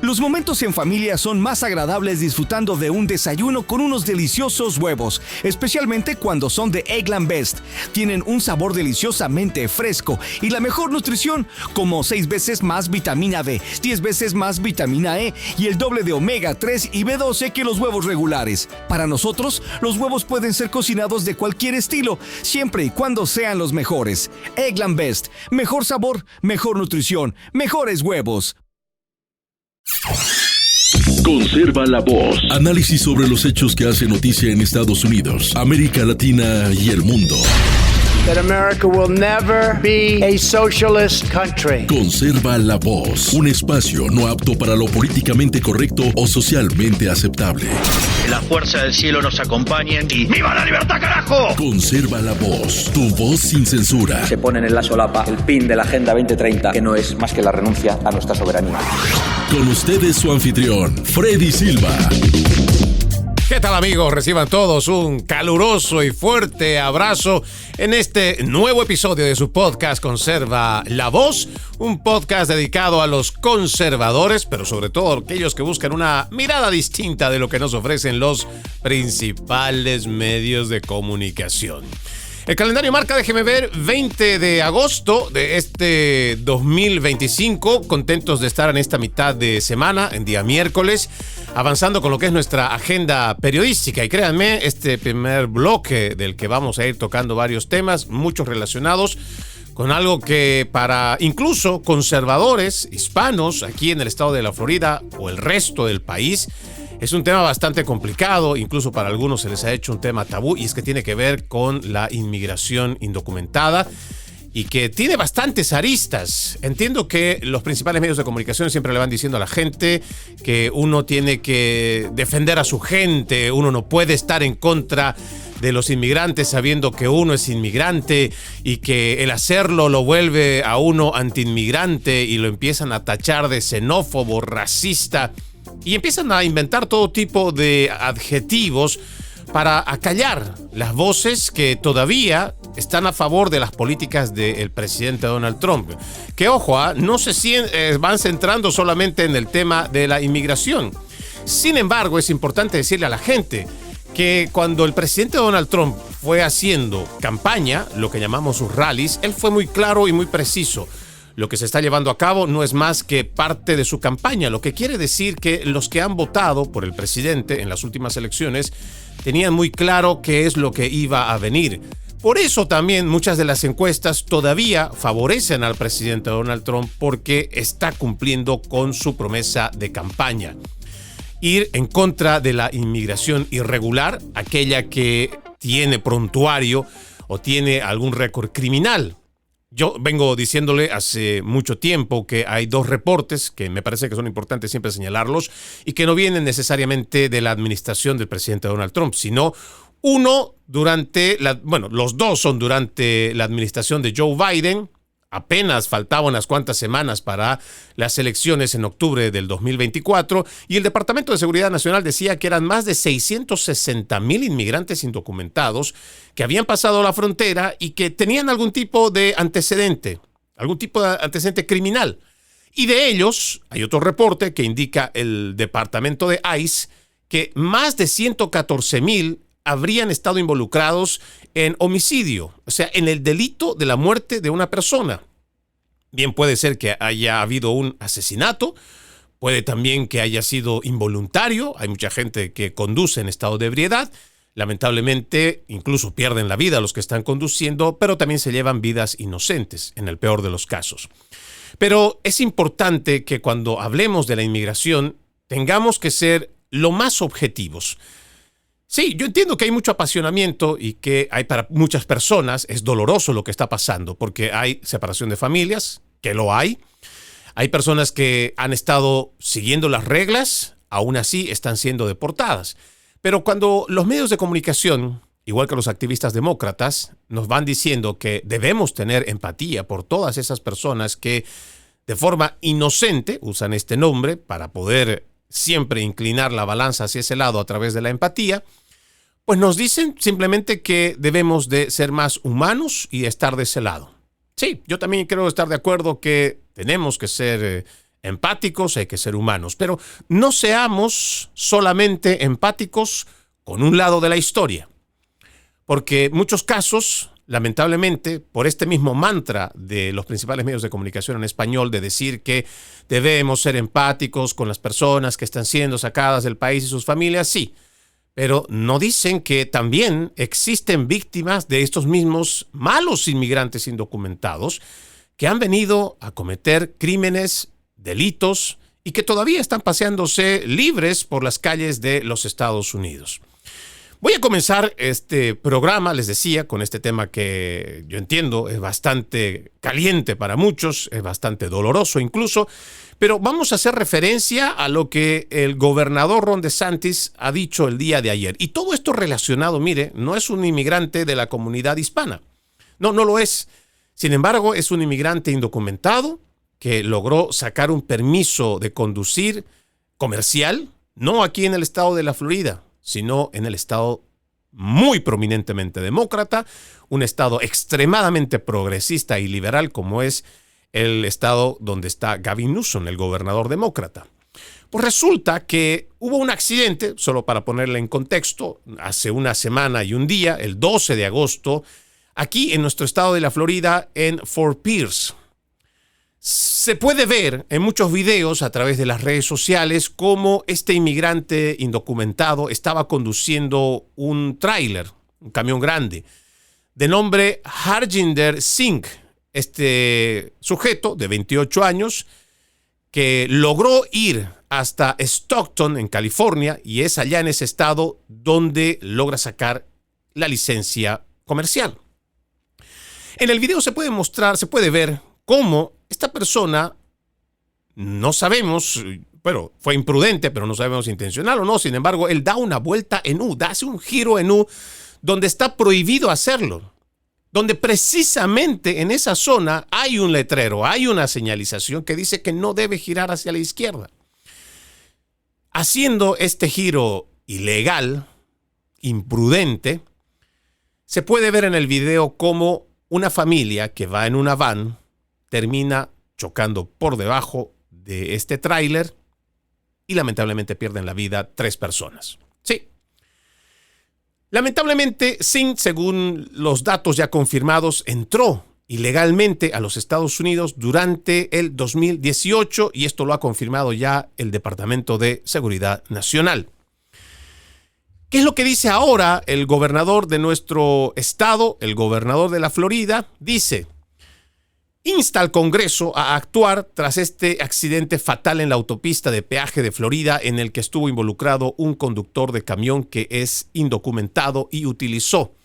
Los momentos en familia son más agradables disfrutando de un desayuno con unos deliciosos huevos, especialmente cuando son de Eggland Best. Tienen un sabor deliciosamente fresco y la mejor nutrición, como 6 veces más vitamina D, 10 veces más vitamina E y el doble de omega 3 y B12 que los huevos regulares. Para nosotros, los huevos pueden ser cocinados de cualquier estilo, siempre y cuando sean los mejores. Eggland Best. Mejor sabor, mejor nutrición, mejores huevos. Conserva la voz. Análisis sobre los hechos que hacen noticia en Estados Unidos, América Latina y el mundo. That America will never be a socialist country. Conserva la voz. Un espacio no apto para lo políticamente correcto o socialmente aceptable. Que la fuerza del cielo nos acompañe y ¡viva la libertad, carajo! Conserva la voz. Tu voz sin censura. Se ponen en la solapa el pin de la Agenda 2030, que no es más que la renuncia a nuestra soberanía. Con ustedes su anfitrión, Freddy Silva. ¿Qué tal, amigos? Reciban todos un caluroso y fuerte abrazo en este nuevo episodio de su podcast Conserva la Voz, un podcast dedicado a los conservadores, pero sobre todo a aquellos que buscan una mirada distinta de lo que nos ofrecen los principales medios de comunicación. El calendario marca, déjeme ver, 20 de agosto de este 2025. Contentos de estar en esta mitad de semana, en día miércoles, avanzando con lo que es nuestra agenda periodística. Y créanme, este primer bloque del que vamos a ir tocando varios temas, muchos relacionados con algo que para incluso conservadores hispanos aquí en el estado de la Florida o el resto del país, es un tema bastante complicado, incluso para algunos se les ha hecho un tema tabú, y es que tiene que ver con la inmigración indocumentada y que tiene bastantes aristas. Entiendo que los principales medios de comunicación siempre le van diciendo a la gente que uno tiene que defender a su gente, uno no puede estar en contra de los inmigrantes sabiendo que uno es inmigrante y que el hacerlo lo vuelve a uno antiinmigrante y lo empiezan a tachar de xenófobo, racista. Y empiezan a inventar todo tipo de adjetivos para acallar las voces que todavía están a favor de las políticas del presidente Donald Trump. Que ojo, no se van centrando solamente en el tema de la inmigración. Sin embargo, es importante decirle a la gente que cuando el presidente Donald Trump fue haciendo campaña, lo que llamamos sus rallies, él fue muy claro y muy preciso. Lo que se está llevando a cabo no es más que parte de su campaña, lo que quiere decir que los que han votado por el presidente en las últimas elecciones tenían muy claro qué es lo que iba a venir. Por eso también muchas de las encuestas todavía favorecen al presidente Donald Trump porque está cumpliendo con su promesa de campaña. Ir en contra de la inmigración irregular, aquella que tiene prontuario o tiene algún récord criminal. Yo vengo diciéndole hace mucho tiempo que hay 2 reportes que me parece que son importantes siempre señalarlos y que no vienen necesariamente de la administración del presidente Donald Trump, sino uno los dos son durante la administración de Joe Biden. Apenas faltaban unas cuantas semanas para las elecciones en octubre del 2024 y el Departamento de Seguridad Nacional decía que eran más de 660,000 inmigrantes indocumentados que habían pasado la frontera y que tenían algún tipo de antecedente criminal. Y de ellos hay otro reporte que indica el Departamento de ICE que más de 114,000 habrían estado involucrados en homicidio, o sea, en el delito de la muerte de una persona. Bien puede ser que haya habido un asesinato, puede también que haya sido involuntario, hay mucha gente que conduce en estado de ebriedad, lamentablemente incluso pierden la vida los que están conduciendo, pero también se llevan vidas inocentes, en el peor de los casos. Pero es importante que cuando hablemos de la inmigración tengamos que ser lo más objetivos. Sí, yo entiendo que hay mucho apasionamiento y que hay para muchas personas es doloroso lo que está pasando porque hay separación de familias, que lo hay. Hay personas que han estado siguiendo las reglas, aún así están siendo deportadas. Pero cuando los medios de comunicación, igual que los activistas demócratas, nos van diciendo que debemos tener empatía por todas esas personas que de forma inocente usan este nombre para poder siempre inclinar la balanza hacia ese lado a través de la empatía, pues nos dicen simplemente que debemos de ser más humanos y estar de ese lado. Sí, yo también creo estar de acuerdo que tenemos que ser Empáticos, hay que ser humanos, pero no seamos solamente empáticos con un lado de la historia. Porque en muchos casos, lamentablemente, por este mismo mantra de los principales medios de comunicación en español de decir que debemos ser empáticos con las personas que están siendo sacadas del país y sus familias, sí, pero no dicen que también existen víctimas de estos mismos malos inmigrantes indocumentados que han venido a cometer crímenes, delitos y que todavía están paseándose libres por las calles de los Estados Unidos. Voy a comenzar este programa, les decía, con este tema que yo entiendo es bastante caliente para muchos, es bastante doloroso incluso, pero vamos a hacer referencia a lo que el gobernador Ron DeSantis ha dicho el día de ayer. Y todo esto relacionado, mire, no es un inmigrante de la comunidad hispana. No lo es. Sin embargo, es un inmigrante indocumentado que logró sacar un permiso de conducir comercial, no aquí en el estado de la Florida, sino en el estado muy prominentemente demócrata, un estado extremadamente progresista y liberal como es el estado donde está Gavin Newsom, el gobernador demócrata. Pues resulta que hubo un accidente, solo para ponerle en contexto, hace una semana y un día, el 12 de agosto, aquí en nuestro estado de la Florida, en Fort Pierce. Se puede ver en muchos videos a través de las redes sociales cómo este inmigrante indocumentado estaba conduciendo un tráiler, un camión grande, de nombre Harjinder Singh, este sujeto de 28 años que logró ir hasta Stockton, en California, y es allá en ese estado donde logra sacar la licencia comercial. En el video se puede ver cómo esta persona, no sabemos, pero fue imprudente, pero no sabemos intencional o no. Sin embargo, él da una vuelta en U, hace un giro en U donde está prohibido hacerlo. Donde precisamente en esa zona hay un letrero, hay una señalización que dice que no debe girar hacia la izquierda. Haciendo este giro ilegal, imprudente, se puede ver en el video cómo una familia que va en una van termina chocando por debajo de este tráiler y lamentablemente pierden la vida 3 personas. Sí. Lamentablemente, Singh, según los datos ya confirmados, entró ilegalmente a los Estados Unidos durante el 2018 y esto lo ha confirmado ya el Departamento de Seguridad Nacional. ¿Qué es lo que dice ahora el gobernador de nuestro estado, el gobernador de la Florida? Dice: insta al Congreso a actuar tras este accidente fatal en la autopista de peaje de Florida en el que estuvo involucrado un conductor de camión que es indocumentado y utilizó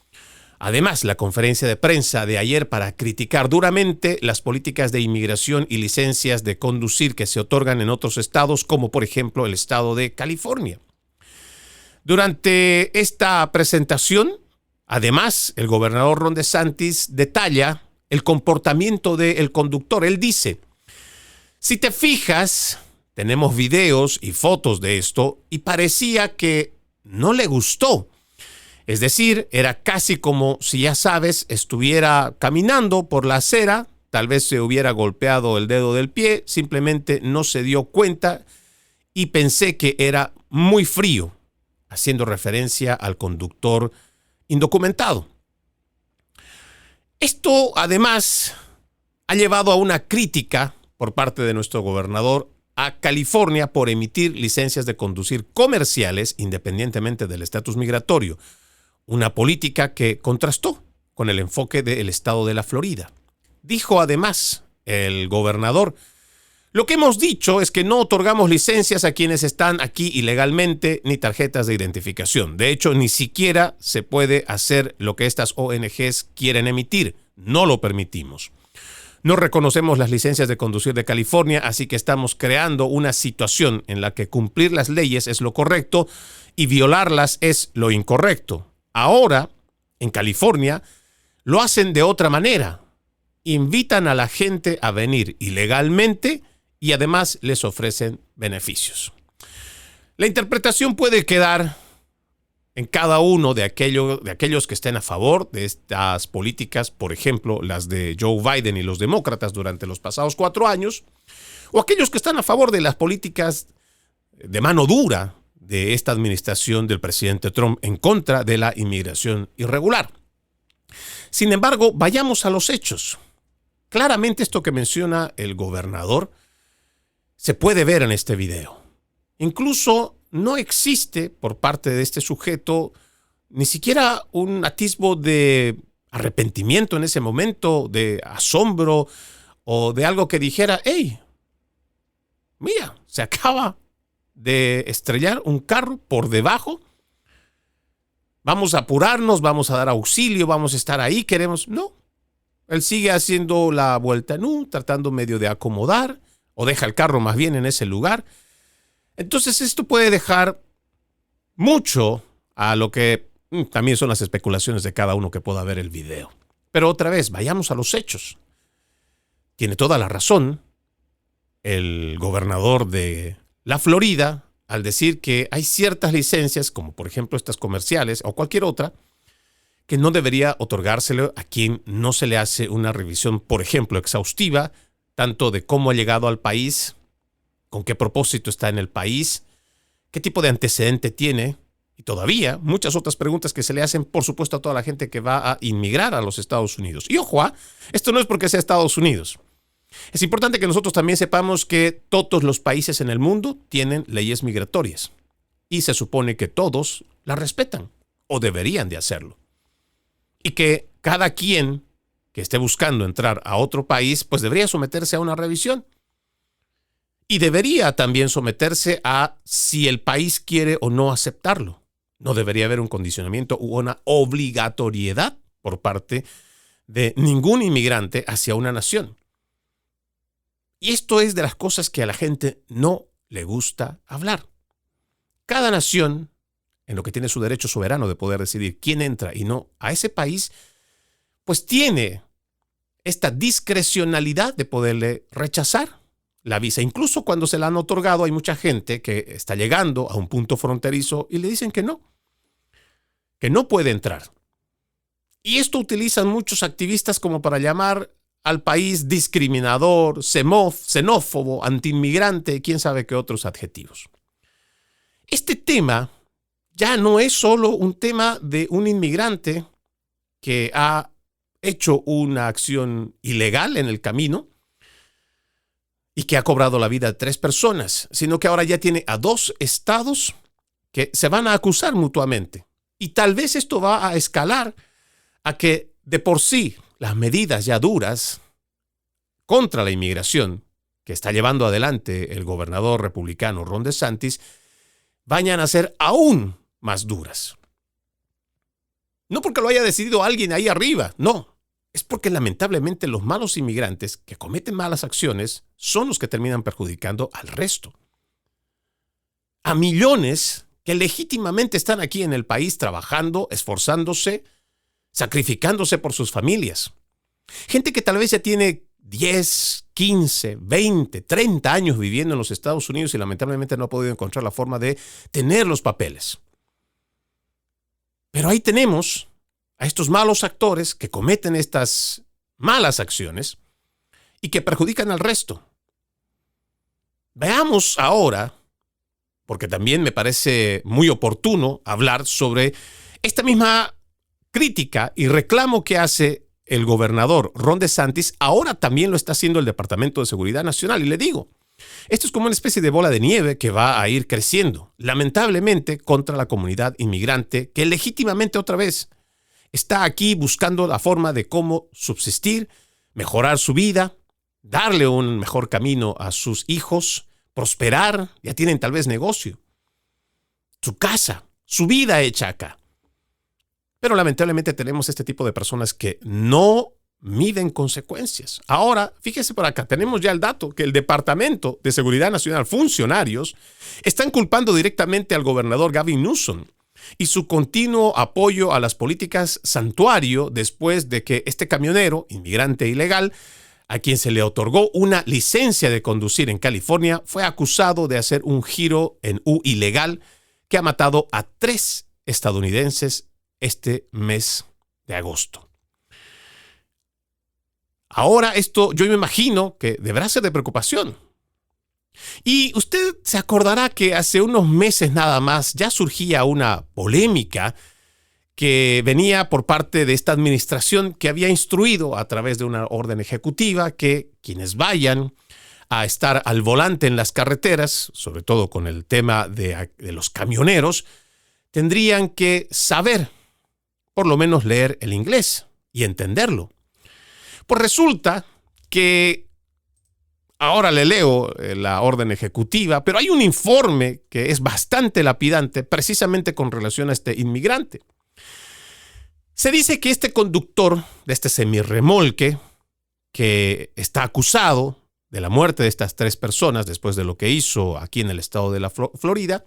además la conferencia de prensa de ayer para criticar duramente las políticas de inmigración y licencias de conducir que se otorgan en otros estados, como por ejemplo el estado de California. Durante esta presentación, además, el gobernador Ron DeSantis detalla el comportamiento del conductor. Él dice: si te fijas, tenemos videos y fotos de esto y parecía que no le gustó. Es decir, era casi como si, ya sabes, estuviera caminando por la acera, tal vez se hubiera golpeado el dedo del pie, simplemente no se dio cuenta y pensé que era muy frío, haciendo referencia al conductor indocumentado. Esto, además, ha llevado a una crítica por parte de nuestro gobernador a California por emitir licencias de conducir comerciales independientemente del estatus migratorio, una política que contrastó con el enfoque del estado de la Florida. Dijo además el gobernador: lo que hemos dicho es que no otorgamos licencias a quienes están aquí ilegalmente ni tarjetas de identificación. De hecho, ni siquiera se puede hacer lo que estas ONGs quieren emitir. No lo permitimos. No reconocemos las licencias de conducir de California, así que estamos creando una situación en la que cumplir las leyes es lo correcto y violarlas es lo incorrecto. Ahora, en California, lo hacen de otra manera. Invitan a la gente a venir ilegalmente y además les ofrecen beneficios. La interpretación puede quedar en cada uno de aquellos que estén a favor de estas políticas, por ejemplo, las de Joe Biden y los demócratas durante los pasados 4 años, o aquellos que están a favor de las políticas de mano dura de esta administración del presidente Trump en contra de la inmigración irregular. Sin embargo, vayamos a los hechos. Claramente esto que menciona el gobernador se puede ver en este video. Incluso no existe por parte de este sujeto ni siquiera un atisbo de arrepentimiento en ese momento, de asombro o de algo que dijera, hey, mira, se acaba de estrellar un carro por debajo. Vamos a apurarnos, vamos a dar auxilio, vamos a estar ahí, queremos. No, él sigue haciendo la vuelta tratando medio de acomodar, o deja el carro más bien en ese lugar. Entonces esto puede dejar mucho a lo que también son las especulaciones de cada uno que pueda ver el video. Pero otra vez, vayamos a los hechos. Tiene toda la razón el gobernador de la Florida al decir que hay ciertas licencias, como por ejemplo estas comerciales o cualquier otra, que no debería otorgárselo a quien no se le hace una revisión, por ejemplo, exhaustiva, tanto de cómo ha llegado al país, con qué propósito está en el país, qué tipo de antecedente tiene, y todavía muchas otras preguntas que se le hacen, por supuesto, a toda la gente que va a inmigrar a los Estados Unidos. Y ojo, esto no es porque sea Estados Unidos. Es importante que nosotros también sepamos que todos los países en el mundo tienen leyes migratorias y se supone que todos las respetan o deberían de hacerlo. Y que cada quien que esté buscando entrar a otro país, pues debería someterse a una revisión. Y debería también someterse a si el país quiere o no aceptarlo. No debería haber un condicionamiento u una obligatoriedad por parte de ningún inmigrante hacia una nación. Y esto es de las cosas que a la gente no le gusta hablar. Cada nación, en lo que tiene su derecho soberano de poder decidir quién entra y no a ese país, pues tiene esta discrecionalidad de poderle rechazar la visa. Incluso cuando se la han otorgado, hay mucha gente que está llegando a un punto fronterizo y le dicen que no puede entrar. Y esto utilizan muchos activistas como para llamar al país discriminador, xenófobo, antiinmigrante, quién sabe qué otros adjetivos. Este tema ya no es solo un tema de un inmigrante que ha hecho una acción ilegal en el camino y que ha cobrado la vida de 3 personas, sino que ahora ya tiene a 2 estados que se van a acusar mutuamente. Y tal vez esto va a escalar a que de por sí las medidas ya duras contra la inmigración que está llevando adelante el gobernador republicano Ron DeSantis vayan a ser aún más duras. No porque lo haya decidido alguien ahí arriba, no. Es porque lamentablemente los malos inmigrantes que cometen malas acciones son los que terminan perjudicando al resto. A millones que legítimamente están aquí en el país trabajando, esforzándose, sacrificándose por sus familias. Gente que tal vez ya tiene 10, 15, 20, 30 años viviendo en los Estados Unidos y lamentablemente no ha podido encontrar la forma de tener los papeles. Pero ahí tenemos a estos malos actores que cometen estas malas acciones y que perjudican al resto. Veamos ahora, porque también me parece muy oportuno hablar sobre esta misma crítica y reclamo que hace el gobernador Ron DeSantis, ahora también lo está haciendo el Departamento de Seguridad Nacional. Y le digo, esto es como una especie de bola de nieve que va a ir creciendo, lamentablemente, contra la comunidad inmigrante que legítimamente otra vez está aquí buscando la forma de cómo subsistir, mejorar su vida, darle un mejor camino a sus hijos, prosperar, ya tienen tal vez negocio, su casa, su vida hecha acá. Pero lamentablemente tenemos este tipo de personas que no miden consecuencias. Ahora, fíjese por acá, tenemos ya el dato que el Departamento de Seguridad Nacional, funcionarios, están culpando directamente al gobernador Gavin Newsom y su continuo apoyo a las políticas santuario después de que este camionero, inmigrante ilegal, a quien se le otorgó una licencia de conducir en California, fue acusado de hacer un giro en U ilegal que ha matado a 3 estadounidenses este mes de agosto. Ahora esto yo me imagino que deberá ser de preocupación. Y usted se acordará que hace unos meses nada más ya surgía una polémica que venía por parte de esta administración que había instruido a través de una orden ejecutiva que quienes vayan a estar al volante en las carreteras, sobre todo con el tema de los camioneros, tendrían que saber, por lo menos leer el inglés y entenderlo. Pues resulta que ahora le leo la orden ejecutiva, pero hay un informe que es bastante lapidante precisamente con relación a este inmigrante. Se dice que este conductor de este semirremolque, que está acusado de la muerte de estas 3 personas después de lo que hizo aquí en el estado de la Florida,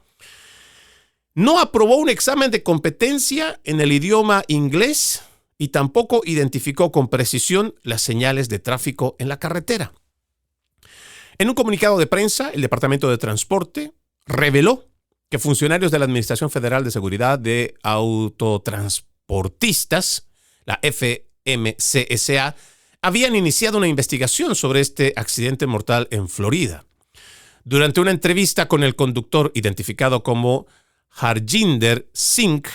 no aprobó un examen de competencia en el idioma inglés y tampoco identificó con precisión las señales de tráfico en la carretera. En un comunicado de prensa, el Departamento de Transporte reveló que funcionarios de la Administración Federal de Seguridad de Autotransportistas, la FMCSA, habían iniciado una investigación sobre este accidente mortal en Florida. Durante una entrevista con el conductor identificado como Harjinder Singh,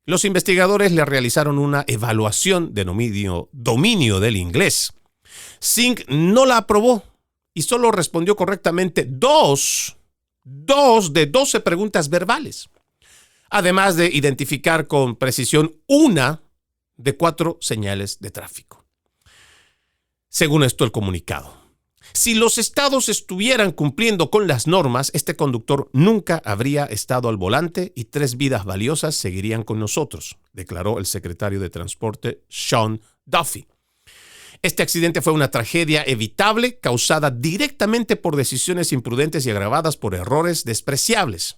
los investigadores le realizaron una evaluación de dominio del inglés. Singh no la aprobó y solo respondió correctamente 2 de 12 preguntas verbales, además de identificar con precisión 1 de 4 señales de tráfico. Según esto, el comunicado. Si los estados estuvieran cumpliendo con las normas, este conductor nunca habría estado al volante y 3 vidas valiosas seguirían con nosotros, declaró el secretario de Transporte Sean Duffy. Este accidente fue una tragedia evitable causada directamente por decisiones imprudentes y agravadas por errores despreciables.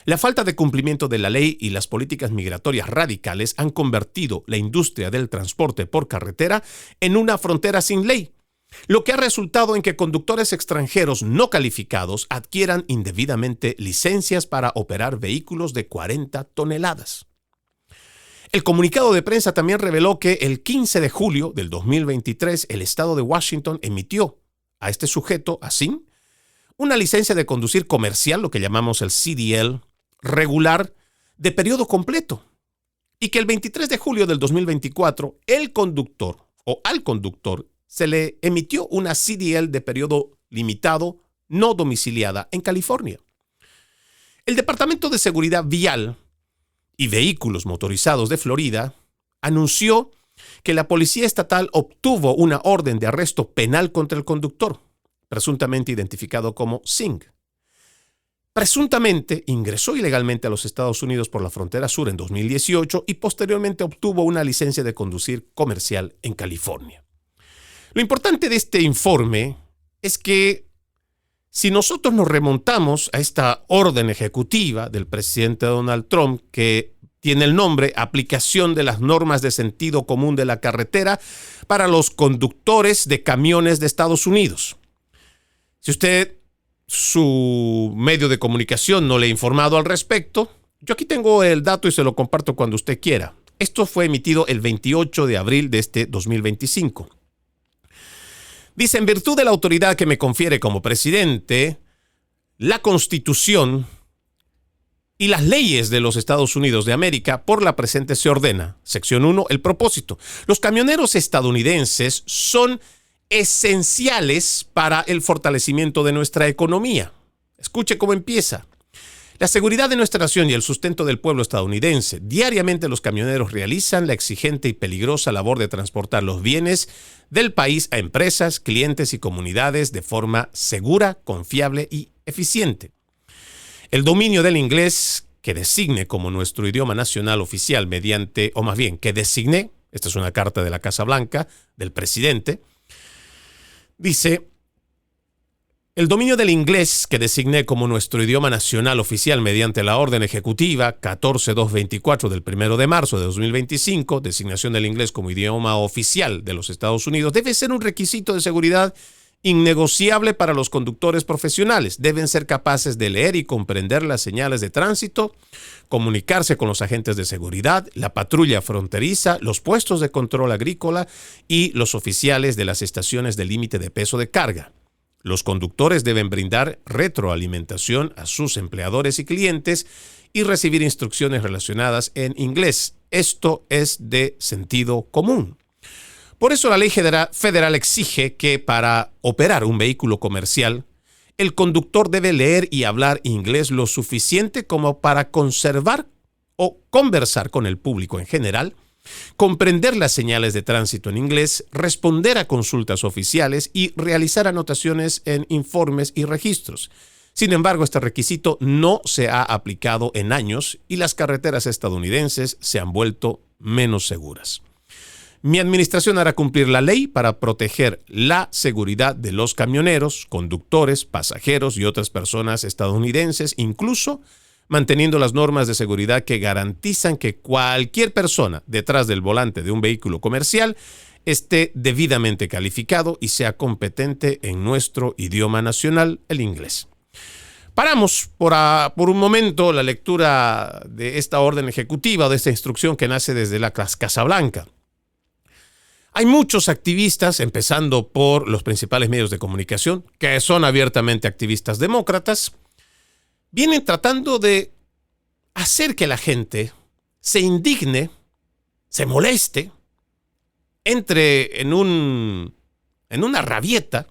La falta de cumplimiento de la ley y las políticas migratorias radicales han convertido la industria del transporte por carretera en una frontera sin ley, lo que ha resultado en que conductores extranjeros no calificados adquieran indebidamente licencias para operar vehículos de 40 toneladas. El comunicado de prensa también reveló que el 15 de julio del 2023 el estado de Washington emitió a este sujeto, a Singh, una licencia de conducir comercial, lo que llamamos el CDL, regular, de periodo completo, y que el 23 de julio del 2024 al conductor se le emitió una CDL de periodo limitado no domiciliada en California. El Departamento de Seguridad Vial y Vehículos Motorizados de Florida anunció que la Policía Estatal obtuvo una orden de arresto penal contra el conductor, presuntamente identificado como Singh. Presuntamente ingresó ilegalmente a los Estados Unidos por la frontera sur en 2018 y posteriormente obtuvo una licencia de conducir comercial en California. Lo importante de este informe es que si nosotros nos remontamos a esta orden ejecutiva del presidente Donald Trump, que tiene el nombre Aplicación de las Normas de Sentido Común de la Carretera para los conductores de camiones de Estados Unidos. Si usted, su medio de comunicación no le ha informado al respecto, yo aquí tengo el dato y se lo comparto cuando usted quiera. Esto fue emitido el 28 de abril de este 2025. Dice, en virtud de la autoridad que me confiere como presidente, la Constitución y las leyes de los Estados Unidos de América, por la presente se ordena. Sección 1, el propósito. Los camioneros estadounidenses son esenciales para el fortalecimiento de nuestra economía. Escuche cómo empieza. La seguridad de nuestra nación y el sustento del pueblo estadounidense. Diariamente los camioneros realizan la exigente y peligrosa labor de transportar los bienes del país a empresas, clientes y comunidades de forma segura, confiable y eficiente. El dominio del inglés que designe como nuestro idioma nacional oficial mediante, o más bien, que designe, esta es una carta de la Casa Blanca, del presidente, dice, el dominio del inglés que designé como nuestro idioma nacional oficial mediante la orden ejecutiva 14224 del 1 de marzo de 2025, designación del inglés como idioma oficial de los Estados Unidos, debe ser un requisito de seguridad innegociable para los conductores profesionales. Deben ser capaces de leer y comprender las señales de tránsito, comunicarse con los agentes de seguridad, la patrulla fronteriza, los puestos de control agrícola y los oficiales de las estaciones de límite de peso de carga. Los conductores deben brindar retroalimentación a sus empleadores y clientes y recibir instrucciones relacionadas en inglés. Esto es de sentido común. Por eso la ley federal exige que para operar un vehículo comercial, el conductor debe leer y hablar inglés lo suficiente como para conservar o conversar con el público en general, comprender las señales de tránsito en inglés, responder a consultas oficiales y realizar anotaciones en informes y registros. Sin embargo, este requisito no se ha aplicado en años y las carreteras estadounidenses se han vuelto menos seguras. Mi administración hará cumplir la ley para proteger la seguridad de los camioneros, conductores, pasajeros y otras personas estadounidenses, incluso manteniendo las normas de seguridad que garantizan que cualquier persona detrás del volante de un vehículo comercial esté debidamente calificado y sea competente en nuestro idioma nacional, el inglés. Paramos por un momento la lectura de esta orden ejecutiva, de esta instrucción que nace desde la Casa Blanca. Hay muchos activistas, empezando por los principales medios de comunicación, que son abiertamente activistas demócratas, vienen tratando de hacer que la gente se indigne, se moleste, entre en una rabieta,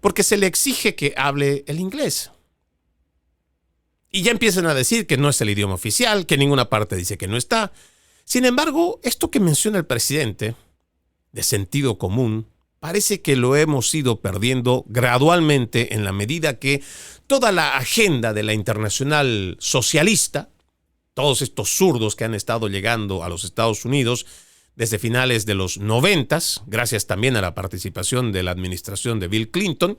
porque se le exige que hable el inglés. Y ya empiezan a decir que no es el idioma oficial, que en ninguna parte dice que no está. Sin embargo, esto que menciona el presidente, de sentido común, parece que lo hemos ido perdiendo gradualmente en la medida que toda la agenda de la internacional socialista, todos estos zurdos que han estado llegando a los Estados Unidos desde finales de los 90s, gracias también a la participación de la administración de Bill Clinton,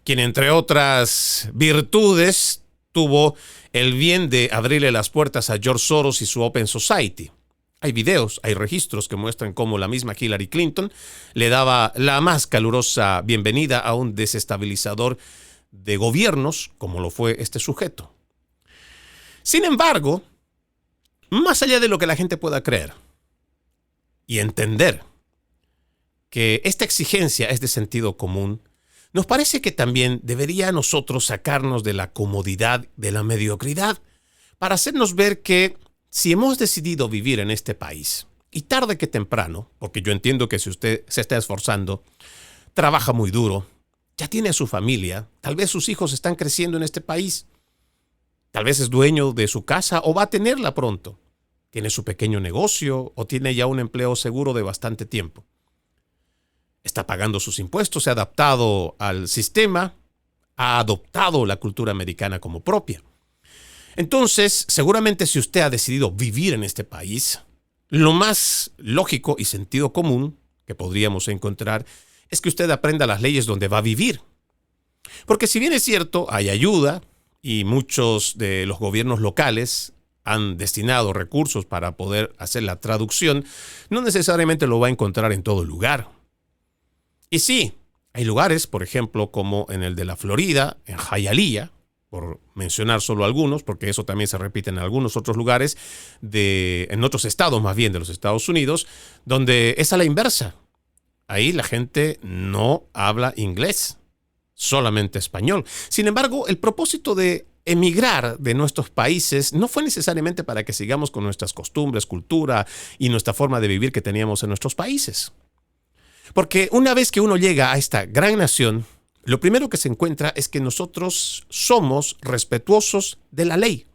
quien entre otras virtudes tuvo el bien de abrirle las puertas a George Soros y su Open Society. Hay videos, hay registros que muestran cómo la misma Hillary Clinton le daba la más calurosa bienvenida a un desestabilizador de gobiernos como lo fue este sujeto. Sin embargo, más allá de lo que la gente pueda creer y entender que esta exigencia es de sentido común, nos parece que también debería a nosotros sacarnos de la comodidad, de la mediocridad, para hacernos ver que si hemos decidido vivir en este país, y tarde que temprano, porque yo entiendo que si usted se está esforzando, trabaja muy duro, ya tiene a su familia, tal vez sus hijos están creciendo en este país, tal vez es dueño de su casa o va a tenerla pronto, tiene su pequeño negocio o tiene ya un empleo seguro de bastante tiempo. Está pagando sus impuestos, se ha adaptado al sistema, ha adoptado la cultura americana como propia. Entonces, seguramente si usted ha decidido vivir en este país, lo más lógico y sentido común que podríamos encontrar es que usted aprenda las leyes donde va a vivir. Porque si bien es cierto, hay ayuda y muchos de los gobiernos locales han destinado recursos para poder hacer la traducción, no necesariamente lo va a encontrar en todo lugar. Y sí, hay lugares, por ejemplo, como en el de la Florida, en Hialeah, por mencionar solo algunos, porque eso también se repite en algunos otros lugares, en otros estados más bien de los Estados Unidos, donde es a la inversa. Ahí la gente no habla inglés, solamente español. Sin embargo, el propósito de emigrar de nuestros países no fue necesariamente para que sigamos con nuestras costumbres, cultura y nuestra forma de vivir que teníamos en nuestros países. Porque una vez que uno llega a esta gran nación, lo primero que se encuentra es que nosotros somos respetuosos de la ley.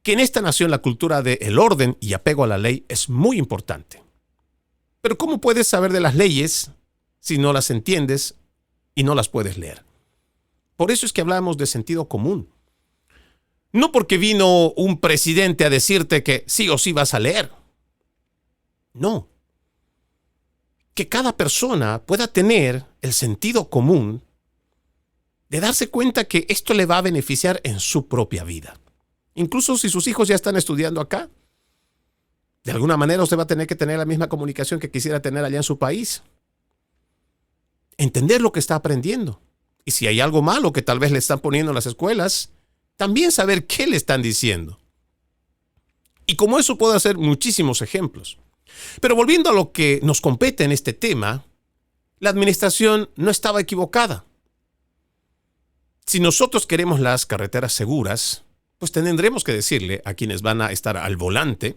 Que en esta nación la cultura del orden y apego a la ley es muy importante. Pero ¿cómo puedes saber de las leyes si no las entiendes y no las puedes leer? Por eso es que hablamos de sentido común. No porque vino un presidente a decirte que sí o sí vas a leer. No. Que cada persona pueda tener el sentido común de darse cuenta que esto le va a beneficiar en su propia vida. Incluso si sus hijos ya están estudiando acá, de alguna manera usted va a tener que tener la misma comunicación que quisiera tener allá en su país. entender lo que está aprendiendo. Y si hay algo malo que tal vez le están poniendo en las escuelas, también saber qué le están diciendo. Y como eso puedo hacer muchísimos ejemplos. Pero volviendo a lo que nos compete en este tema, la administración no estaba equivocada. Si nosotros queremos las carreteras seguras, pues tendremos que decirle a quienes van a estar al volante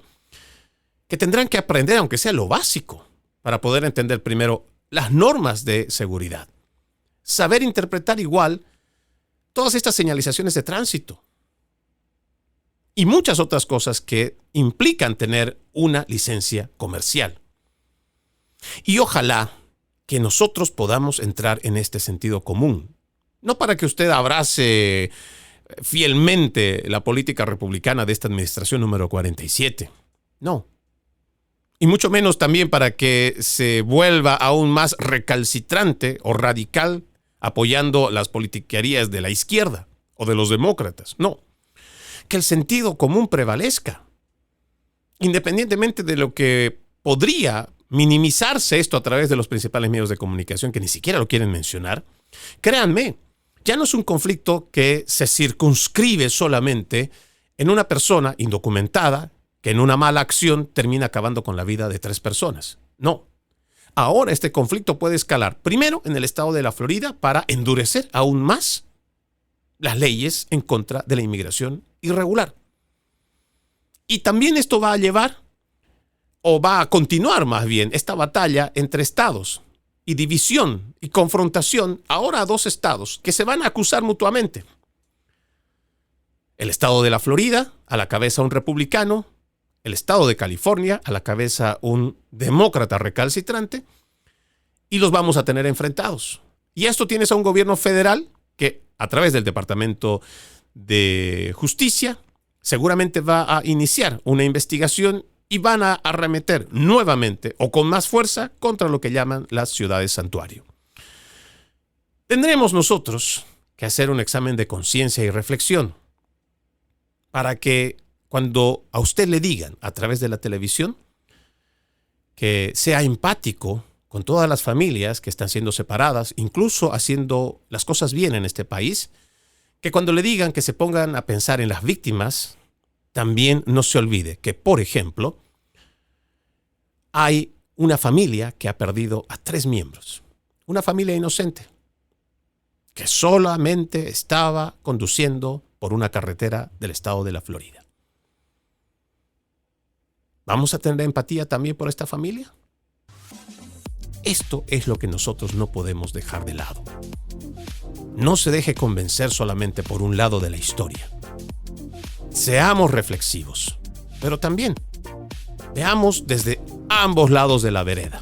que tendrán que aprender, aunque sea lo básico, para poder entender primero las normas de seguridad. Saber interpretar igual todas estas señalizaciones de tránsito y muchas otras cosas que implican tener una licencia comercial. Y ojalá que nosotros podamos entrar en este sentido común. No para que usted abrace fielmente la política republicana de esta administración número 47. No. Y mucho menos también para que se vuelva aún más recalcitrante o radical apoyando las politiquerías de la izquierda o de los demócratas. No. Que el sentido común prevalezca. Independientemente de lo que podría minimizarse esto a través de los principales medios de comunicación que ni siquiera lo quieren mencionar, créanme, ya no es un conflicto que se circunscribe solamente en una persona indocumentada que en una mala acción termina acabando con la vida de 3 personas. No. Ahora este conflicto puede escalar primero en el estado de la Florida para endurecer aún más las leyes en contra de la inmigración irregular. Y también esto va a llevar, o va a continuar más bien, esta batalla entre estados y división y confrontación ahora a 2 estados que se van a acusar mutuamente. El estado de la Florida, a la cabeza un republicano, el estado de California, a la cabeza un demócrata recalcitrante, y los vamos a tener enfrentados. Y esto tienes a un gobierno federal que, a través del Departamento de Justicia, seguramente va a iniciar una investigación y van a arremeter nuevamente o con más fuerza contra lo que llaman las ciudades santuario. Tendremos nosotros que hacer un examen de conciencia y reflexión para que cuando a usted le digan a través de la televisión que sea empático con todas las familias que están siendo separadas, incluso haciendo las cosas bien en este país, que cuando le digan que se pongan a pensar en las víctimas, también no se olvide que, por ejemplo, hay una familia que ha perdido a 3 miembros. Una familia inocente que solamente estaba conduciendo por una carretera del estado de la Florida. ¿Vamos a tener empatía también por esta familia? Esto es lo que nosotros no podemos dejar de lado. No se deje convencer solamente por un lado de la historia. Seamos reflexivos, pero también veamos desde ambos lados de la vereda.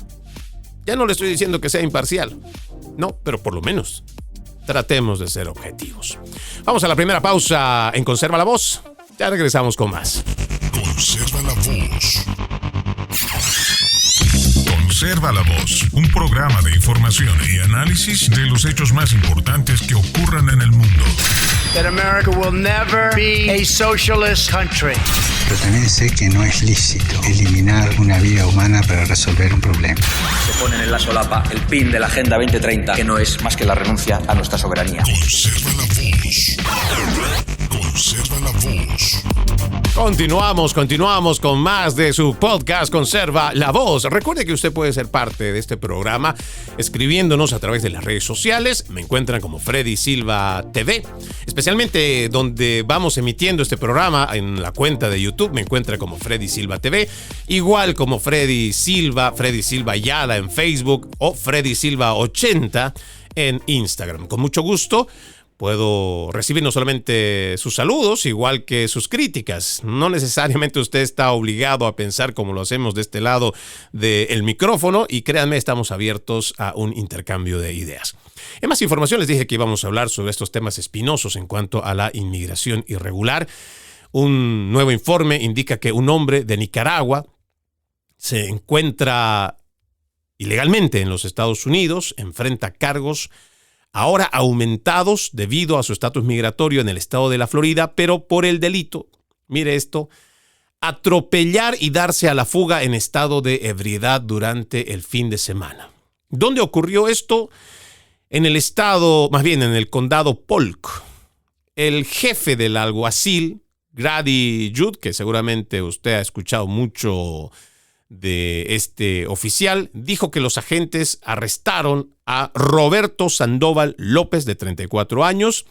Ya no le estoy diciendo que sea imparcial, no, pero por lo menos tratemos de ser objetivos. Vamos a la primera pausa en Conserva la Voz. Ya regresamos con más. Conserva la Voz. Conserva la Voz, un programa de información y análisis de los hechos más importantes que ocurran en el mundo. That America will never be a socialist country. Pero también sé que no es lícito eliminar una vida humana para resolver un problema. Se ponen en la solapa el PIN de la Agenda 2030, que no es más que la renuncia a nuestra soberanía. Conserva la Voz. Conserva la Voz. Continuamos con más de su podcast Conserva la Voz. Recuerde que usted puede ser parte de este programa escribiéndonos a través de las redes sociales. Me encuentran como Freddy Silva TV, especialmente donde vamos emitiendo este programa en la cuenta de YouTube. Me encuentra como Freddy Silva TV, igual como Freddy Silva Ayala en Facebook o Freddy Silva 80 en Instagram. Con mucho gusto puedo recibir no solamente sus saludos, igual que sus críticas. No necesariamente usted está obligado a pensar como lo hacemos de este lado del micrófono, y créanme, estamos abiertos a un intercambio de ideas. En más información les dije que íbamos a hablar sobre estos temas espinosos en cuanto a la inmigración irregular. Un nuevo informe indica que un hombre de Nicaragua se encuentra ilegalmente en los Estados Unidos, enfrenta cargos ahora aumentados debido a su estatus migratorio en el estado de la Florida, pero por el delito, mire esto, atropellar y darse a la fuga en estado de ebriedad durante el fin de semana. ¿Dónde ocurrió esto? En el estado, más bien en el condado Polk, el jefe del alguacil, Grady Judd, que seguramente usted ha escuchado mucho de este oficial, dijo que los agentes arrestaron a Roberto Sandoval López, de 34 años,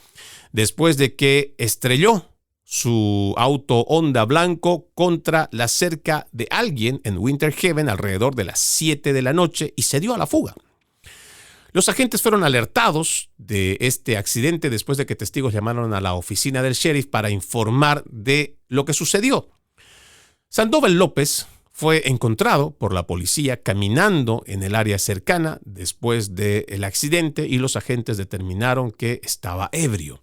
después de que estrelló su auto Honda blanco contra la cerca de alguien en Winter Haven alrededor de las 7 de la noche y se dio a la fuga. Los agentes fueron alertados de este accidente después de que testigos llamaron a la oficina del sheriff para informar de lo que sucedió. Sandoval López fue encontrado por la policía caminando en el área cercana después del accidente y los agentes determinaron que estaba ebrio.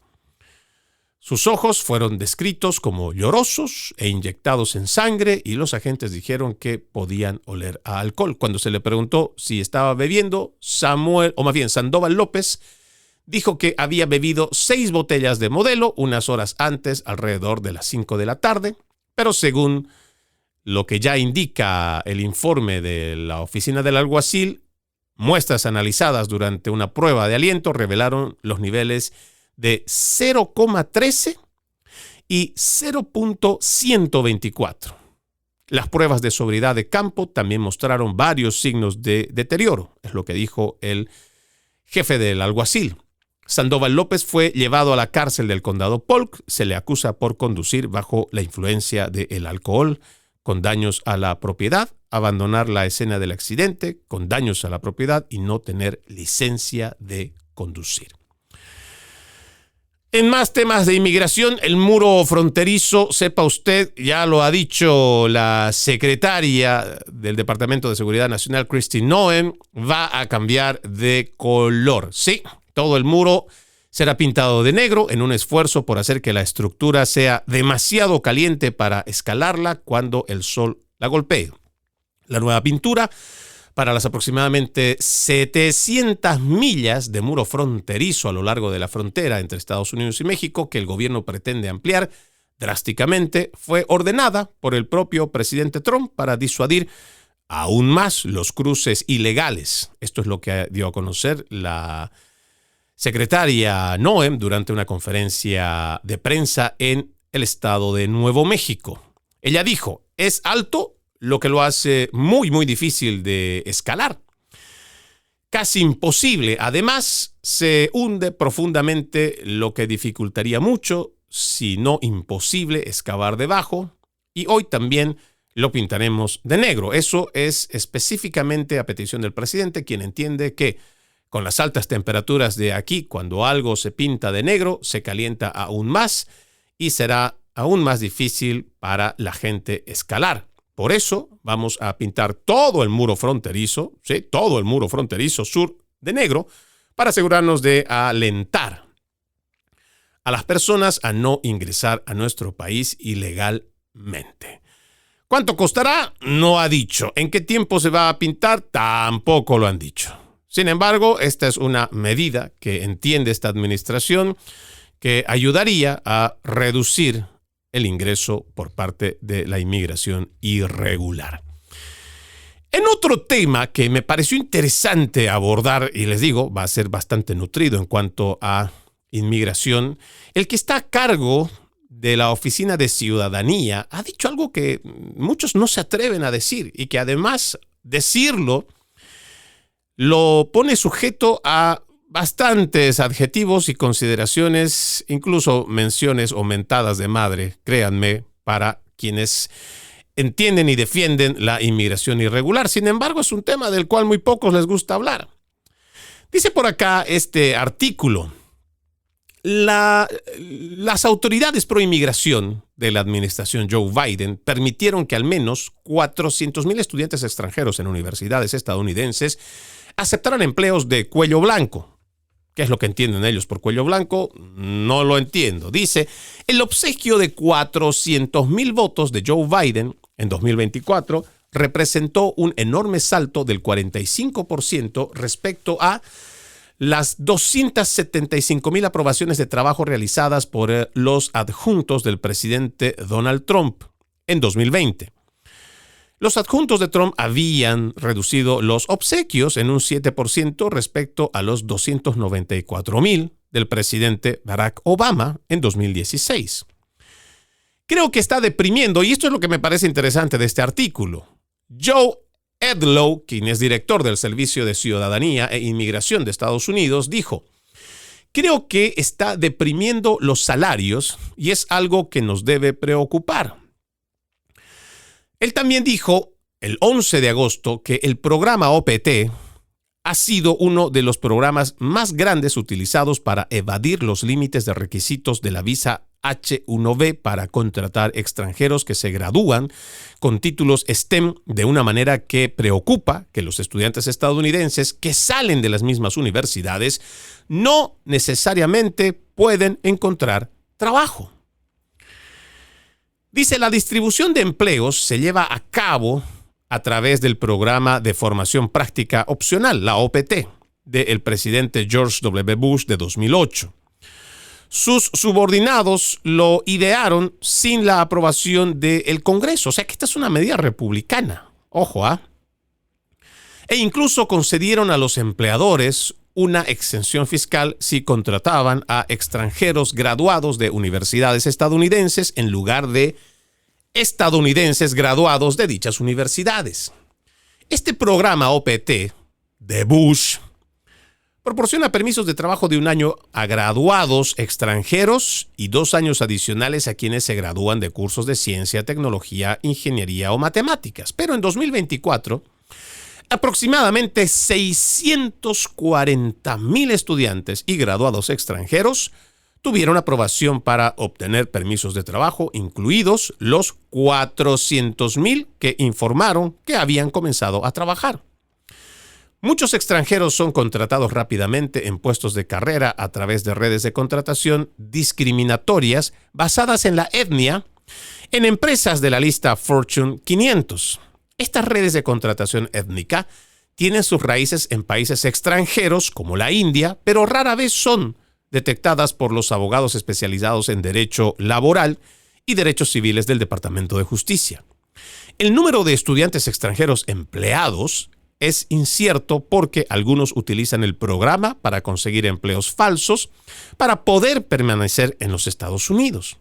Sus ojos fueron descritos como llorosos e inyectados en sangre y los agentes dijeron que podían oler a alcohol. Cuando se le preguntó si estaba bebiendo, Sandoval López dijo que había bebido 6 botellas de Modelo unas horas antes, alrededor de las 5 de la tarde, pero según lo que ya indica el informe de la oficina del alguacil, muestras analizadas durante una prueba de aliento revelaron los niveles de 0,13 y 0,124. Las pruebas de sobriedad de campo también mostraron varios signos de deterioro, es lo que dijo el jefe del alguacil. Sandoval López fue llevado a la cárcel del condado Polk. Se le acusa por conducir bajo la influencia del alcohol, con daños a la propiedad, abandonar la escena del accidente, con daños a la propiedad y no tener licencia de conducir. En más temas de inmigración, el muro fronterizo, sepa usted, ya lo ha dicho la secretaria del Departamento de Seguridad Nacional, Kristi Noem, va a cambiar de color. Sí, todo el muro será pintado de negro en un esfuerzo por hacer que la estructura sea demasiado caliente para escalarla cuando el sol la golpee. La nueva pintura para las aproximadamente 700 millas de muro fronterizo a lo largo de la frontera entre Estados Unidos y México, que el gobierno pretende ampliar drásticamente, fue ordenada por el propio presidente Trump para disuadir aún más los cruces ilegales. Esto es lo que dio a conocer la secretaria Noem durante una conferencia de prensa en el estado de Nuevo México. Ella dijo, es alto, lo que lo hace muy, muy difícil de escalar. Casi imposible. Además, se hunde profundamente, lo que dificultaría mucho, si no imposible, excavar debajo. Y hoy también lo pintaremos de negro. Eso es específicamente a petición del presidente, quien entiende que con las altas temperaturas de aquí, cuando algo se pinta de negro, se calienta aún más y será aún más difícil para la gente escalar. Por eso vamos a pintar todo el muro fronterizo, ¿sí? Todo el muro fronterizo sur de negro, para asegurarnos de alentar a las personas a no ingresar a nuestro país ilegalmente. ¿Cuánto costará? No ha dicho. ¿En qué tiempo se va a pintar? Tampoco lo han dicho. Sin embargo, esta es una medida que entiende esta administración que ayudaría a reducir el ingreso por parte de la inmigración irregular. En otro tema que me pareció interesante abordar, y les digo, va a ser bastante nutrido en cuanto a inmigración, el que está a cargo de la Oficina de Ciudadanía ha dicho algo que muchos no se atreven a decir y que además decirlo lo pone sujeto a bastantes adjetivos y consideraciones, incluso menciones o mentadas de madre, créanme, para quienes entienden y defienden la inmigración irregular. Sin embargo, es un tema del cual muy pocos les gusta hablar. Dice por acá este artículo, las autoridades pro inmigración de la administración Joe Biden permitieron que al menos 400,000 estudiantes extranjeros en universidades estadounidenses aceptaran empleos de cuello blanco. ¿Qué es lo que entienden ellos por cuello blanco? No lo entiendo. Dice, el obsequio de 400,000 votos de Joe Biden en 2024 representó un enorme salto del 45% respecto a las 275,000 aprobaciones de trabajo realizadas por los adjuntos del presidente Donald Trump en 2020. Los adjuntos de Trump habían reducido los obsequios en un 7% respecto a los 294,000 del presidente Barack Obama en 2016. Creo que está deprimiendo, y esto es lo que me parece interesante de este artículo. Joe Edlow, quien es director del Servicio de Ciudadanía e Inmigración de Estados Unidos, dijo: creo que está deprimiendo los salarios y es algo que nos debe preocupar. Él también dijo el 11 de agosto que el programa OPT ha sido uno de los programas más grandes utilizados para evadir los límites de requisitos de la visa H-1B para contratar extranjeros que se gradúan con títulos STEM de una manera que preocupa que los estudiantes estadounidenses que salen de las mismas universidades no necesariamente pueden encontrar trabajo. Dice, la distribución de empleos se lleva a cabo a través del programa de formación práctica opcional, la OPT, del presidente George W. Bush de 2008. Sus subordinados lo idearon sin la aprobación del Congreso. O sea que esta es una medida republicana. Ojo, ¿ah? E incluso concedieron a los empleadores una exención fiscal si contrataban a extranjeros graduados de universidades estadounidenses en lugar de estadounidenses graduados de dichas universidades. Este programa OPT de Bush proporciona permisos de trabajo de 1 año a graduados extranjeros y 2 años adicionales a quienes se gradúan de cursos de ciencia, tecnología, ingeniería o matemáticas. Pero en 2024, aproximadamente 640,000 estudiantes y graduados extranjeros tuvieron aprobación para obtener permisos de trabajo, incluidos los 400,000 que informaron que habían comenzado a trabajar. Muchos extranjeros son contratados rápidamente en puestos de carrera a través de redes de contratación discriminatorias basadas en la etnia en empresas de la lista Fortune 500. Estas redes de contratación étnica tienen sus raíces en países extranjeros como la India, pero rara vez son detectadas por los abogados especializados en derecho laboral y derechos civiles del Departamento de Justicia. El número de estudiantes extranjeros empleados es incierto porque algunos utilizan el programa para conseguir empleos falsos para poder permanecer en los Estados Unidos.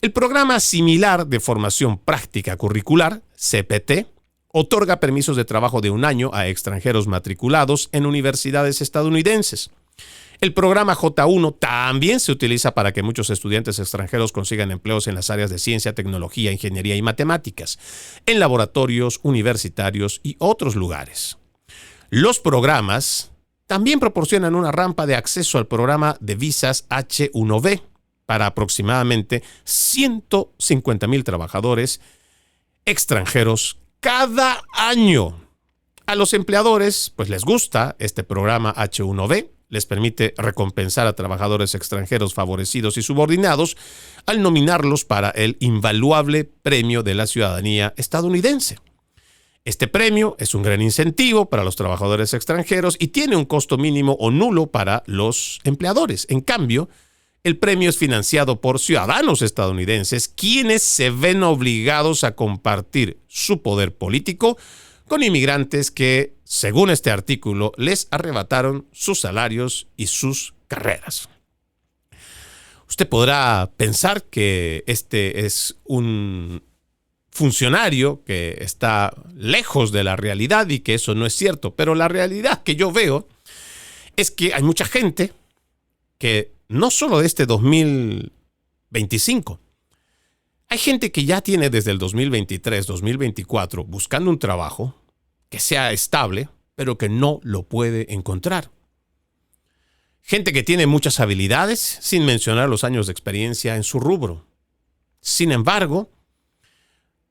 El programa similar de formación práctica curricular, CPT, otorga permisos de trabajo de 1 año a extranjeros matriculados en universidades estadounidenses. El programa J1 también se utiliza para que muchos estudiantes extranjeros consigan empleos en las áreas de ciencia, tecnología, ingeniería y matemáticas, en laboratorios, universitarios y otros lugares. Los programas también proporcionan una rampa de acceso al programa de visas H-1B para aproximadamente 150,000 trabajadores extranjeros cada año. A los empleadores, pues les gusta este programa H-1B. Les permite recompensar a trabajadores extranjeros favorecidos y subordinados al nominarlos para el invaluable premio de la ciudadanía estadounidense. Este premio es un gran incentivo para los trabajadores extranjeros y tiene un costo mínimo o nulo para los empleadores. En cambio, el premio es financiado por ciudadanos estadounidenses, quienes se ven obligados a compartir su poder político con inmigrantes que, según este artículo, les arrebataron sus salarios y sus carreras. Usted podrá pensar que este es un funcionario que está lejos de la realidad y que eso no es cierto, pero la realidad que yo veo es que hay mucha gente que no solo de este 2025, hay gente que ya tiene desde el 2023, 2024 buscando un trabajo que sea estable, pero que no lo puede encontrar. Gente que tiene muchas habilidades, sin mencionar los años de experiencia en su rubro. Sin embargo,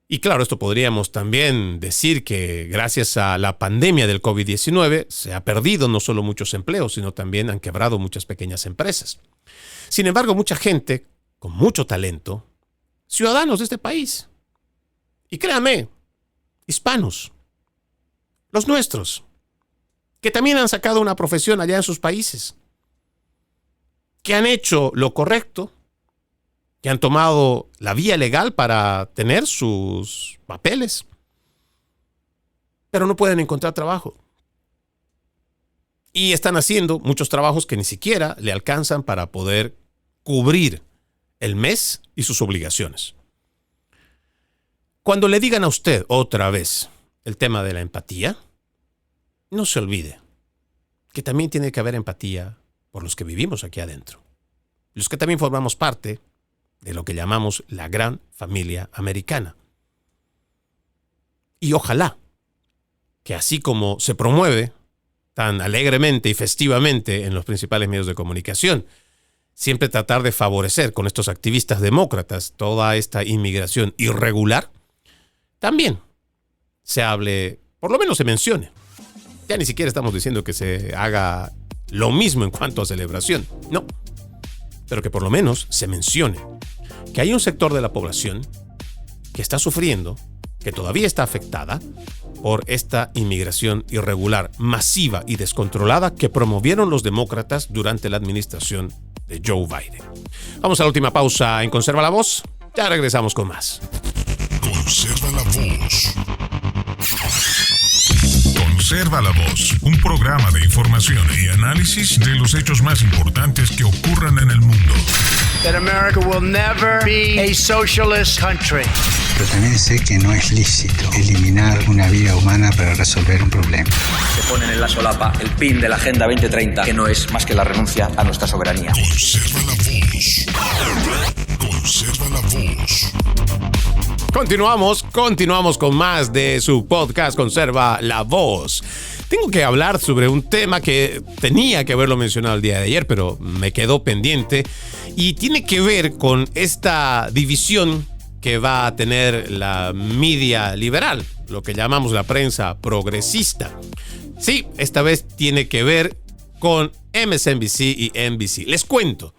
y claro, esto podríamos también decir que gracias a la pandemia del COVID-19 se ha perdido no solo muchos empleos, sino también han quebrado muchas pequeñas empresas. Sin embargo, mucha gente con mucho talento, ciudadanos de este país, y créame, hispanos, los nuestros, que también han sacado una profesión allá en sus países, que han hecho lo correcto, que han tomado la vía legal para tener sus papeles, pero no pueden encontrar trabajo. Y están haciendo muchos trabajos que ni siquiera le alcanzan para poder cubrir el mes y sus obligaciones. Cuando le digan a usted otra vez el tema de la empatía, no se olvide que también tiene que haber empatía por los que vivimos aquí adentro. Los que también formamos parte de lo que llamamos la gran familia americana. Y ojalá que así como se promueve tan alegremente y festivamente en los principales medios de comunicación, siempre tratar de favorecer con estos activistas demócratas toda esta inmigración irregular, también se hable, por lo menos se mencione. Ya ni siquiera estamos diciendo que se haga lo mismo en cuanto a celebración, no, pero que por lo menos se mencione que hay un sector de la población que está sufriendo, que todavía está afectada por esta inmigración irregular, masiva y descontrolada que promovieron los demócratas durante la administración de Joe Biden. Vamos a la última pausa en Conserva la Voz. Ya regresamos con más. Conserva la Voz. Conserva la Voz, un programa de información y análisis de los hechos más importantes que ocurran en el mundo. That America will never be a socialist country. Pero también sé que no es lícito eliminar una vida humana para resolver un problema. Se ponen en la solapa el PIN de la Agenda 2030, que no es más que la renuncia a nuestra soberanía. Conserva la Voz. Conserva la Voz. Continuamos con más de su podcast Conserva la Voz. Tengo que hablar sobre un tema que tenía que haberlo mencionado el día de ayer, pero me quedó pendiente y tiene que ver con esta división que va a tener la media liberal, lo que llamamos la prensa progresista. Sí, esta vez tiene que ver con MSNBC y NBC. Les cuento,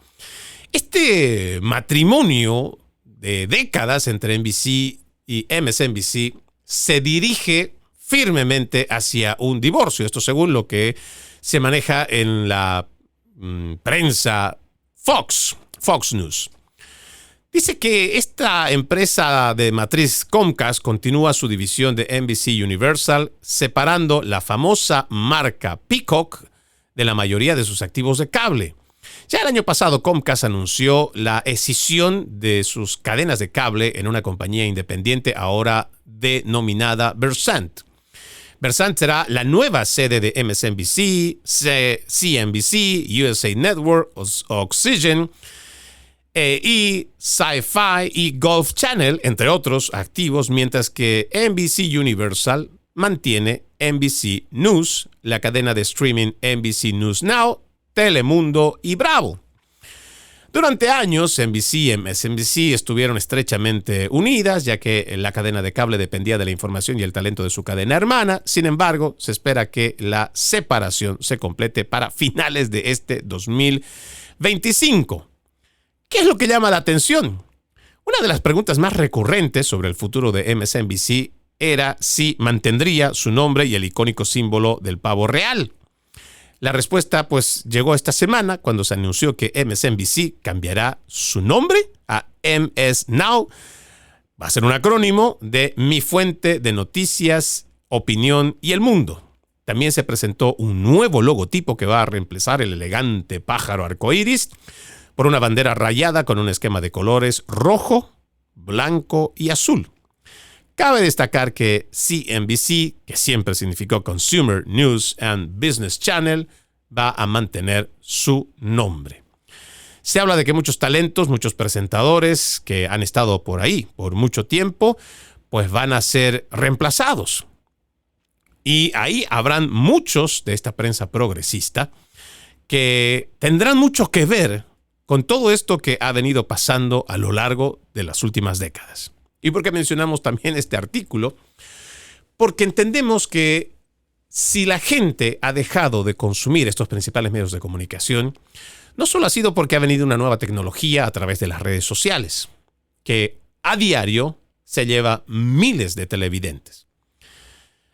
este matrimonio de décadas entre NBC y MSNBC se dirige firmemente hacia un divorcio. Esto según lo que se maneja en la prensa Fox News. Dice que esta empresa de matriz Comcast continúa su división de NBC Universal, separando la famosa marca Peacock de la mayoría de sus activos de cable. Ya el año pasado Comcast anunció la escisión de sus cadenas de cable en una compañía independiente ahora denominada Versant. Versant será la nueva sede de MSNBC, CNBC, USA Network, Oxygen y Sci-Fi y Golf Channel, entre otros activos, mientras que NBC Universal mantiene NBC News, la cadena de streaming NBC News Now, Telemundo y Bravo. Durante años, NBC y MSNBC estuvieron estrechamente unidas, ya que la cadena de cable dependía de la información y el talento de su cadena hermana. Sin embargo, se espera que la separación se complete para finales de este 2025. ¿Qué es lo que llama la atención? Una de las preguntas más recurrentes sobre el futuro de MSNBC era si mantendría su nombre y el icónico símbolo del pavo real. La respuesta pues llegó esta semana cuando se anunció que MSNBC cambiará su nombre a MS Now. Va a ser un acrónimo de Mi Fuente de Noticias, Opinión y El Mundo. También se presentó un nuevo logotipo que va a reemplazar el elegante pájaro arcoíris por una bandera rayada con un esquema de colores rojo, blanco y azul. Cabe destacar que CNBC, que siempre significó Consumer News and Business Channel, va a mantener su nombre. Se habla de que muchos talentos, muchos presentadores que han estado por ahí por mucho tiempo, pues van a ser reemplazados. Y ahí habrán muchos de esta prensa progresista que tendrán mucho que ver con todo esto que ha venido pasando a lo largo de las últimas décadas. ¿Y por qué mencionamos también este artículo? Porque entendemos que si la gente ha dejado de consumir estos principales medios de comunicación, no solo ha sido porque ha venido una nueva tecnología a través de las redes sociales, que a diario se lleva miles de televidentes.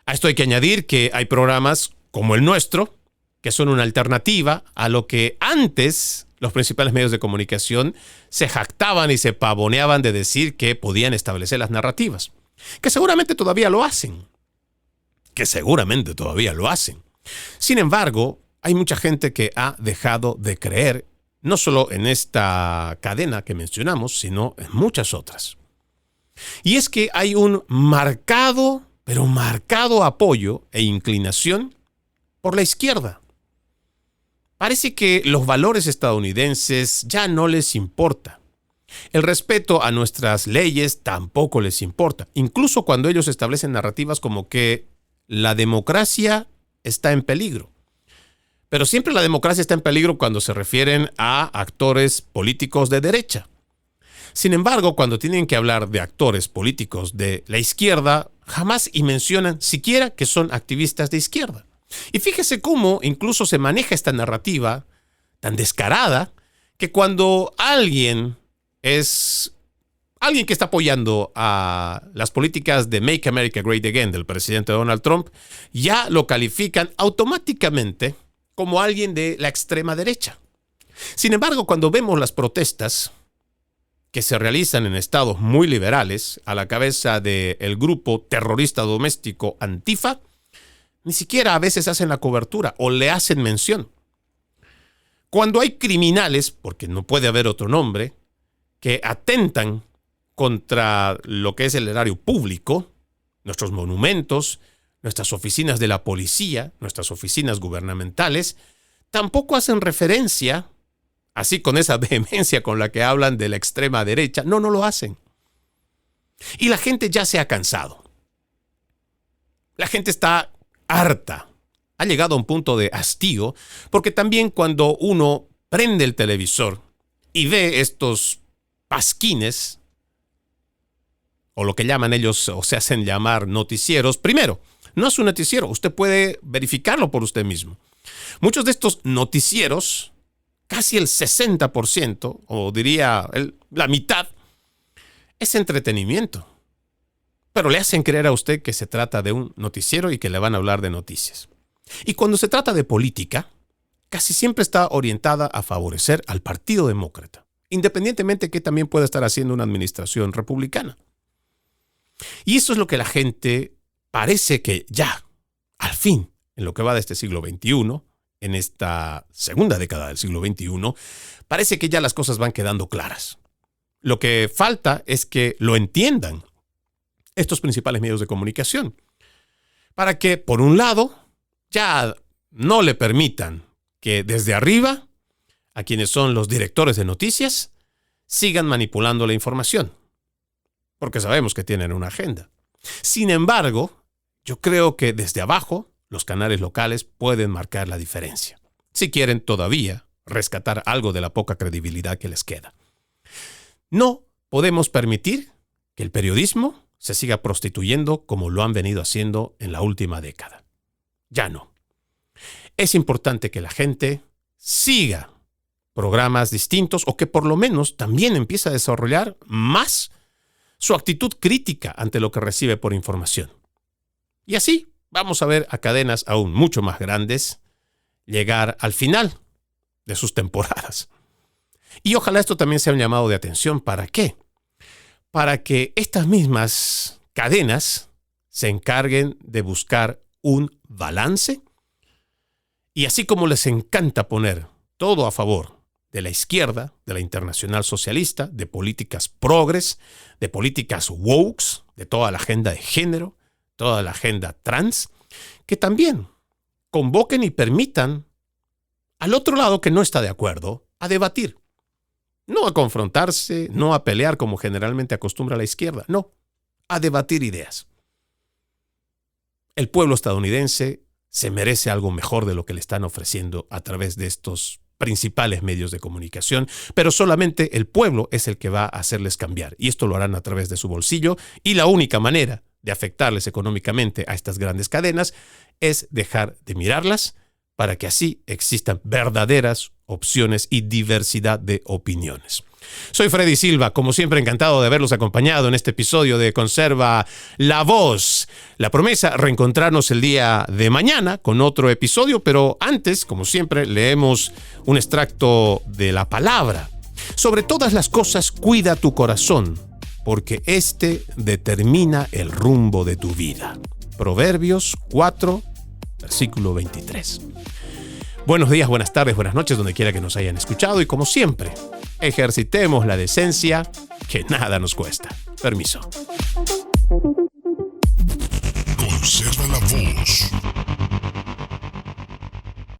A esto hay que añadir que hay programas como el nuestro, que son una alternativa a lo que antes los principales medios de comunicación se jactaban y se pavoneaban de decir que podían establecer las narrativas, que seguramente todavía lo hacen. que seguramente todavía lo hacen. Sin embargo, hay mucha gente que ha dejado de creer no solo en esta cadena que mencionamos, sino en muchas otras. Y es que hay un marcado apoyo e inclinación por la izquierda. Parece que los valores estadounidenses ya no les importa. El respeto a nuestras leyes tampoco les importa, incluso cuando ellos establecen narrativas como que la democracia está en peligro. Pero siempre la democracia está en peligro cuando se refieren a actores políticos de derecha. Sin embargo, cuando tienen que hablar de actores políticos de la izquierda, jamás mencionan siquiera que son activistas de izquierda. Y fíjese cómo incluso se maneja esta narrativa tan descarada que cuando alguien que está apoyando a las políticas de Make America Great Again del presidente Donald Trump, ya lo califican automáticamente como alguien de la extrema derecha. Sin embargo, cuando vemos las protestas que se realizan en estados muy liberales a la cabeza del grupo terrorista doméstico Antifa, ni siquiera a veces hacen la cobertura o le hacen mención. Cuando hay criminales, porque no puede haber otro nombre, que atentan contra lo que es el erario público, nuestros monumentos, nuestras oficinas de la policía, nuestras oficinas gubernamentales, tampoco hacen referencia, así con esa vehemencia con la que hablan de la extrema derecha. No lo hacen. Y la gente ya se ha cansado. La gente está harta. Ha llegado a un punto de hastío, porque también cuando uno prende el televisor y ve estos pasquines, o lo que llaman ellos, o se hacen llamar noticieros, primero, no es un noticiero, usted puede verificarlo por usted mismo. Muchos de estos noticieros, casi el 60%, o diría la mitad, es entretenimiento. Pero le hacen creer a usted que se trata de un noticiero y que le van a hablar de noticias. Y cuando se trata de política, casi siempre está orientada a favorecer al Partido Demócrata, independientemente que también pueda estar haciendo una administración republicana. Y eso es lo que la gente parece que ya, al fin, en lo que va de este siglo XXI, en esta segunda década del siglo XXI, parece que ya las cosas van quedando claras. Lo que falta es que lo entiendan estos principales medios de comunicación, para que, por un lado, ya no le permitan que desde arriba, a quienes son los directores de noticias, sigan manipulando la información, porque sabemos que tienen una agenda. Sin embargo, yo creo que desde abajo, los canales locales pueden marcar la diferencia, si quieren todavía rescatar algo de la poca credibilidad que les queda. No podemos permitir que el periodismo se siga prostituyendo como lo han venido haciendo en la última década. Ya no. Es importante que la gente siga programas distintos o que por lo menos también empiece a desarrollar más su actitud crítica ante lo que recibe por información. Y así vamos a ver a cadenas aún mucho más grandes llegar al final de sus temporadas. Y ojalá esto también sea un llamado de atención. ¿Para qué? Para que estas mismas cadenas se encarguen de buscar un balance. Y así como les encanta poner todo a favor de la izquierda, de la internacional socialista, de políticas progres, de políticas wokes, de toda la agenda de género, toda la agenda trans, que también convoquen y permitan al otro lado que no está de acuerdo a debatir. No a confrontarse, no a pelear como generalmente acostumbra la izquierda, no, a debatir ideas. El pueblo estadounidense se merece algo mejor de lo que le están ofreciendo a través de estos principales medios de comunicación, pero solamente el pueblo es el que va a hacerles cambiar, y esto lo harán a través de su bolsillo, y la única manera de afectarles económicamente a estas grandes cadenas es dejar de mirarlas para que así existan verdaderas opciones y diversidad de opiniones. Soy Freddy Silva, como siempre encantado de haberlos acompañado en este episodio de Conserva la Voz. La promesa, reencontrarnos el día de mañana con otro episodio, pero antes, como siempre, leemos un extracto de la palabra. Sobre todas las cosas, cuida tu corazón, porque este determina el rumbo de tu vida. Proverbios 4, versículo 23. Buenos días, buenas tardes, buenas noches, donde quiera que nos hayan escuchado. Y como siempre, ejercitemos la decencia, que nada nos cuesta. Permiso. Conserva la voz.